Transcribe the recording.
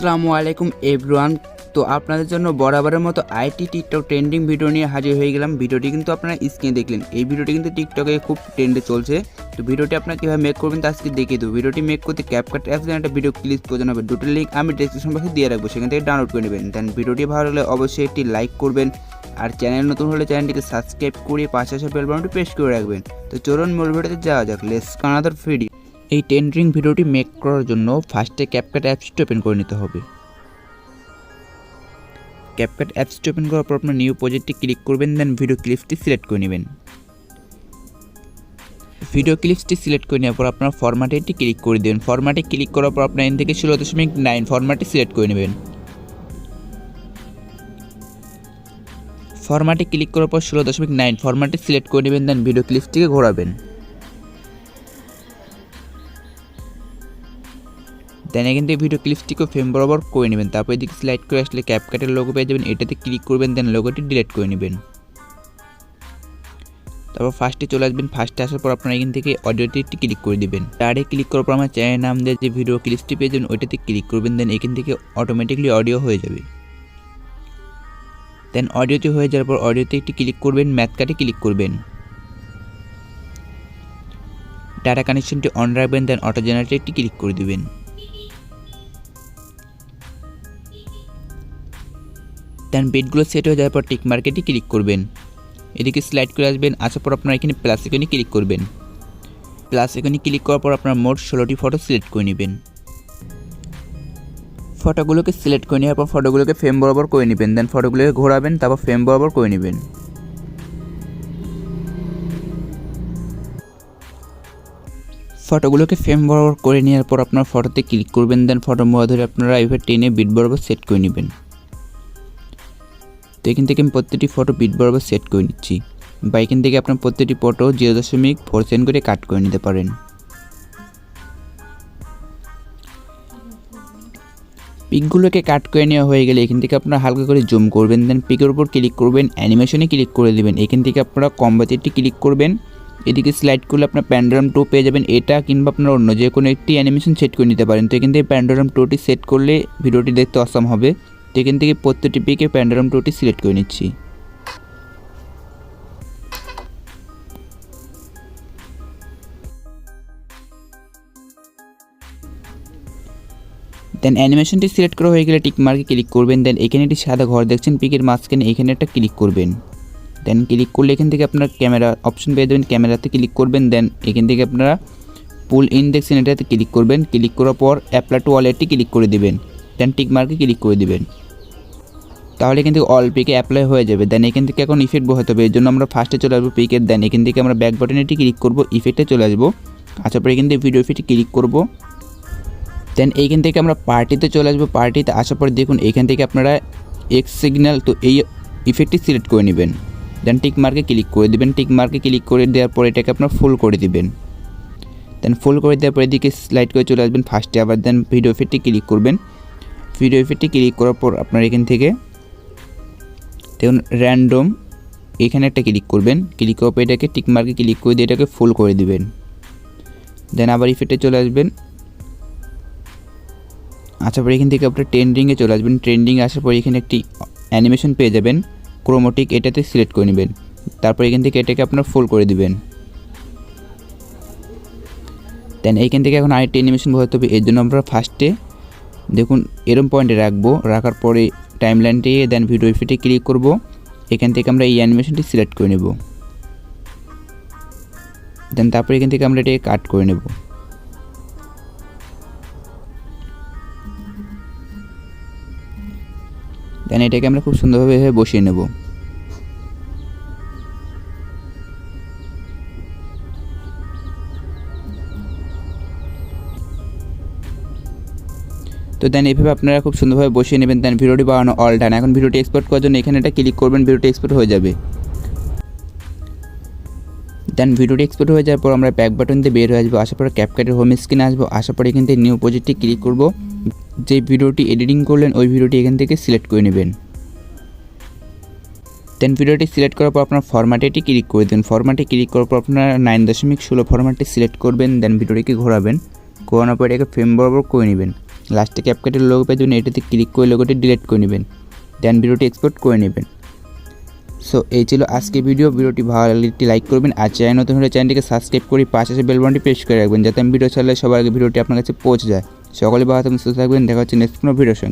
আসসালামু আলাইকুম এভরিওয়ান। তো আপনাদের জন্য বরাবরের মতো আইটি টিকটক ট্রেন্ডিং ভিডিও নিয়ে হাজির হয়ে গেলাম। ভিডিওটি কিন্তু আপনারা স্ক্রিনে দেখলেন, এই ভিডিওটি কিন্তু টিকটকে খুব ট্রেন্ডে চলছে। তো ভিডিওটি আপনারা কীভাবে মেক করবেন তা আজকে দেখিয়ে দেবো। ভিডিওটি মেক করতে ক্যাপকাট অ্যাপস একটা ভিডিও ক্লিপ প্রয়োজন হবে, দুটোর লিঙ্ক আমি ডেসক্রিপশন বক্সে দিয়ে রাখবো, সেখান থেকে ডাউনলোড করে নেবেন। দেন ভিডিওটি ভালো হলে অবশ্যই একটি লাইক করবেন, আর চ্যানেল নতুন হলে চ্যানেলটিকে সাবস্ক্রাইব করে পাশে আসা বেল বাটনটি প্রেস করে রাখবেন। তো চলুন মূল ভিডিওতে যাওয়া যাক। Let's another video. এই ট্রেন্ডিং ভিডিওটি মেক করার জন্য ফার্স্টে ক্যাপকাট অ্যাপসটি ওপেন করে নিতে হবে। ক্যাপকাট অ্যাপসটি ওপেন করার পর আপনার নিউ প্রজেক্টটি ক্লিক করবেন, দেন ভিডিও ক্লিপসটি সিলেক্ট করে নেবেন। ভিডিও ক্লিপসটি সিলেক্ট করে নেওয়ার পর আপনার ফরম্যাটে এটি ক্লিক করে দেবেন। ফরম্যাটে ক্লিক করার পর আপনার এন থেকে 0.9 ফরম্যাটে সিলেক্ট করে নেবেন। ফরম্যাটে ক্লিক করার পর 0.9 ফরম্যাটে সিলেক্ট করে নেবেন, দেন ভিডিও ক্লিপসটিকে ঘোরাবেন। দেন এখান থেকে ভিডিও ক্লিপসটিকে ফ্রেম বরাবর করে নেবেন। তারপর এদিকে স্লাইড করে আসলে ক্যাপকাটের লোগো পেয়ে যাবেন, এটাতে ক্লিক করবেন, দেন লোগোটি ডিলিট করে নেবেন। তারপর ফার্স্টে চলে আসবেন। ফার্স্টে আসার পর আপনারা এখান থেকে অডিওতে একটি ক্লিক করে দেবেন। ডাইরেক্ট ক্লিক করার পর আমার চ্যানেল নাম দিয়ে যে ভিডিও ক্লিপসটি পেয়ে যাবেন ওইটাতে ক্লিক করবেন, দেন এখান থেকে অটোমেটিকলি অডিও হয়ে যাবে। দেন অডিওতে হয়ে যাওয়ার পর অডিওতে একটি ক্লিক করবেন, ম্যাথকাটে ক্লিক করবেন, ডাটা কানেকশনটি অন রাখবেন, দেন অটো জেনারেটে একটি ক্লিক করে দেবেন। দেন বিটগুলো সেট হয়ে যাওয়ার পর টিক মার্কেটে ক্লিক করবেন। এদিকে স্লাইড করে আসবেন, আসার পর আপনারা এখানে প্লাস আইকনে ক্লিক করবেন। প্লাস আইকনে ক্লিক করার পর আপনার মোট 16টি ফটো সিলেক্ট করে নেবেন। ফটোগুলোকে সিলেক্ট করে নেওয়ার পর ফটোগুলোকে ফ্রেম বরাবর করে নেবেন, দেন ফটোগুলোকে ঘোরাবেন, তারপর ফ্রেম বরাবর করে নেবেন। ফটোগুলোকে ফ্রেম বরাবর করে নেওয়ার পর আপনার ফটোতে ক্লিক করবেন, দেন ফটো মোড়া ধরে আপনারা এইভাবে টেনে বিট বরাবর সেট করে নেবেন। তো এখান থেকে আমি প্রত্যেকটি ফটো বিট বরাবর সেট করে নিচ্ছি, বা এখান থেকে আপনার প্রত্যেকটি ফটো 0.4 করে কাট করে নিতে পারেন। পিকগুলোকে কাট করে নেওয়া হয়ে গেলে এখান থেকে আপনারা হালকা করে জুম করবেন, দেন পিকের উপর ক্লিক করবেন, অ্যানিমেশনে ক্লিক করে দেবেন। এখান থেকে আপনারা কম্বোতে ক্লিক করবেন, এদিকে স্লাইড করলে আপনার প্যান্ডোরাম 2 পেয়ে যাবেন। এটা কিংবা আপনার অন্য যে কোনো একটি অ্যানিমেশন সেট করে নিতে পারেন। তো এখান থেকে প্যান্ডোরাম 2টি সেট করলে ভিডিওটি দেখতে অসাম হবে। তো এখান থেকে প্রত্যেকটি পিকে প্যান্ডোরাম 2টি সিলেক্ট করে নিচ্ছি। দেন অ্যানিমেশনটি সিলেক্ট করা হয়ে গেলে টিক মার্কে ক্লিক করবেন, দেন এখানে একটি সাদা ঘর দেখছেন পিকের মাঝখানে, এখানে একটা ক্লিক করবেন। দেন ক্লিক করলে এখান থেকে আপনার ক্যামেরা অপশন পেয়ে যাবেন, ক্যামেরাতে ক্লিক করবেন। দেন এখান থেকে আপনারা পুল ইন্ডেক্স এটাতে ক্লিক করবেন। ক্লিক করার পর অ্যাপ্লাই টু অল এটি ক্লিক করে দেবেন, দেন টিক মার্কে ক্লিক করে দেবেন। তাহলে এখান থেকে অল পিকে অ্যাপ্লাই হয়ে যাবে। দেন এখান থেকে এখন ইফেক্ট বসাতে হবে, এর জন্য আমরা ফার্স্টে চলে আসবো পিকের। দেন এখান থেকে আমরা ব্যাক বাটনেটি ক্লিক করবো, ইফেক্টে চলে আসবো। আসার পর এখান থেকে ভিডিও ইফেক্টে ক্লিক করবো। দেন এইখান থেকে আমরা পার্টিতে চলে আসবো। পার্টিতে আসার পর দেখুন এখান থেকে আপনারা এক্স সিগন্যাল, তো এই ইফেক্টটি সিলেক্ট করে নেবেন। দেন টিক মার্কে ক্লিক করে দেবেন। টিক মার্কে ক্লিক করে দেওয়ার পর এটাকে আপনার ফুল করে দিবেন। দেন ফুল করে দেওয়ার পর এদিকে স্লাইড করে চলে আসবেন ফার্স্টে, আবার দেন ভিডিও ইফেক্টে ক্লিক করবেন। ভিডিও ইফেক্টে ক্লিক করার পর আপনার এখান থেকে দেখুন র্যান্ডম এখানে একটা ক্লিক করবেন। ক্লিক করার পর এটাকে টিক মার্কে ক্লিক করে দিয়ে এটাকে ফুল করে দিবেন। দেন আবার ইফেক্টে চলে আসবেন। আসার পর এখান থেকে আপনার ট্রেন্ডিংয়ে চলে আসবেন। ট্রেন্ডিং আসার পর এখানে একটি অ্যানিমেশন পেয়ে যাবেন ক্রোমোটিক, এটাতে সিলেক্ট করে নেবেন। তারপর এখান থেকে এটাকে আপনার ফুল করে দিবেন। দেন এইখান থেকে এখন আরেকটি অ্যানিমেশন বসাতে হবে, এর জন্য আমরা ফার্স্টে দেখুন এরম পয়েন্টে রাখবো। রাখার পরে টাইম লাইনটি দেন ভিডিও ইফেক্টে ক্লিক করব। এখান থেকে আমরা এই অ্যানিমেশনটি সিলেক্ট করে নেব। দেন তারপর এখান থেকে আমরা এটাকে কাট করে নেব। দেন এটাকে আমরা খুব সুন্দরভাবে বসিয়ে নেব। তো দেন এইভাবে আপনারা খুব সুন্দরভাবে বসিয়ে নেবেন। দেন ভিডিওটি বানানো অল ডান। এখন ভিডিওটি এক্সপোর্ট করার জন্য এখানে এটা ক্লিক করবেন, ভিডিওটি এক্সপোর্ট হয়ে যাবে। দেন ভিডিওটি এক্সপোর্ট হয়ে যাওয়ার পর আমরা ব্যাক বাটন দিয়ে বের হয়ে আসবো। আসার পর ক্যাপকাটের হোম স্ক্রিনে আসবো। আসার পর এখান থেকে নিউ প্রজেক্টে ক্লিক করব। যে ভিডিওটি এডিটিং করলেন ওই ভিডিওটি এখান থেকে সিলেক্ট করে নেবেন। দেন ভিডিওটি সিলেক্ট করার পর আপনার ফরম্যাটে ক্লিক করে দেন। ফরম্যাটে ক্লিক করার পর আপনারা 9.16 ফরম্যাটটি সিলেক্ট করবেন। দেন ভিডিওটিকে ঘোরাবেন, ঘোরানোর পর এটাকে ফ্রেম বরাবর করে নেবেন। লাস্টে ক্যাপকাটের লোগো পেয়ে যাবেন, এটাতে ক্লিক করে লোগোটি ডিলিট করে নেবেন, দেন ভিডিওটি এক্সপোর্ট করে নেবেন। সো এই ছিল আজকে ভিডিওটি ভালো লাগলে একটি লাইক করবেন, আর চ্যানেল নতুন হলে চ্যানেলটিকে সাবস্ক্রাইব করে পাশে আসে বেল বাটনটি প্রেস করে রাখবেন, যাতে আমি ভিডিও ছাড়লে সবার আগে ভিডিওটি আপনার কাছে পৌঁছে যায়। সকলে ভালো থাকবেন, সুস্থ থাকবেন, দেখা হচ্ছে নেক্সট কোনো ভিডিওর সঙ্গে।